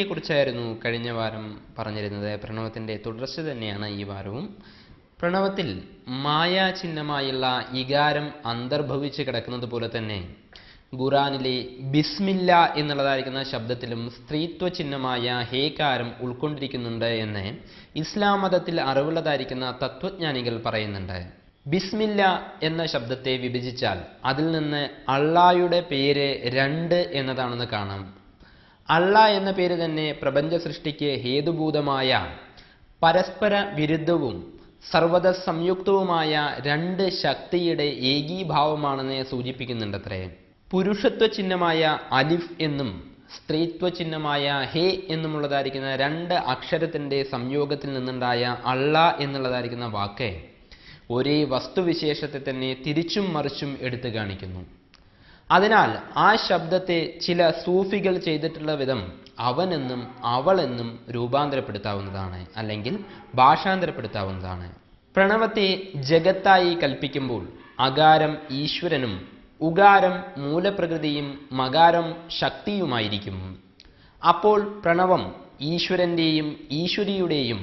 പ്രണവത്തെക്കുറിച്ചായിരുന്നു കഴിഞ്ഞ വാരം പറഞ്ഞിരുന്നത്. പ്രണവത്തിൻ്റെ തുടർച്ച തന്നെയാണ് ഈ വാരവും. പ്രണവത്തിൽ മായാചിഹ്നമായുള്ള ഇകാരം അന്തർഭവിച്ച് കിടക്കുന്നത് പോലെ തന്നെ ഖുറാനിലെ ബിസ്മില്ല എന്നുള്ളതായിരിക്കുന്ന ശബ്ദത്തിലും സ്ത്രീത്വ ചിഹ്നമായ ഹേകാരം ഉൾക്കൊണ്ടിരിക്കുന്നുണ്ട് എന്ന് ഇസ്ലാം മതത്തിൽ അറിവുള്ളതായിരിക്കുന്ന തത്വജ്ഞാനികൾ പറയുന്നുണ്ട്. ബിസ്മില്ല എന്ന ശബ്ദത്തെ വിഭജിച്ചാൽ അതിൽ നിന്ന് അള്ളായുടെ പേര് 2 എന്നതാണെന്ന് കാണാം. അള്ളാ എന്ന പേര് തന്നെ പ്രപഞ്ച സൃഷ്ടിക്ക് ഹേതുഭൂതമായ പരസ്പര വിരുദ്ധവും സർവത സംയുക്തവുമായ 2 ശക്തിയുടെ ഏകീഭാവമാണെന്ന് സൂചിപ്പിക്കുന്നുണ്ടത്രേ. പുരുഷത്വ ചിഹ്നമായ അലിഫ് എന്നും സ്ത്രീത്വ ചിഹ്നമായ ഹേ എന്നുമുള്ളതായിരിക്കുന്ന 2 അക്ഷരത്തിൻ്റെ സംയോഗത്തിൽ നിന്നുണ്ടായ അള്ളാ എന്നുള്ളതായിരിക്കുന്ന വാക്ക് ഒരേ വസ്തുവിശേഷത്തെ തന്നെ തിരിച്ചും മറിച്ചും എടുത്തു കാണിക്കുന്നു. അതിനാൽ ആ ശബ്ദത്തെ ചില സൂഫികൾ ചെയ്തിട്ടുള്ള വിധം അവനെന്നും അവളെന്നും രൂപാന്തരപ്പെടുത്താവുന്നതാണ്, അല്ലെങ്കിൽ ഭാഷാന്തരപ്പെടുത്താവുന്നതാണ്. പ്രണവത്തെ ജഗത്തായി കൽപ്പിക്കുമ്പോൾ അകാരം ഈശ്വരനും ഉകാരം മൂലപ്രകൃതിയും മകാരം ശക്തിയുമായിരിക്കും. അപ്പോൾ പ്രണവം ഈശ്വരൻ്റെയും ഈശ്വരിയുടെയും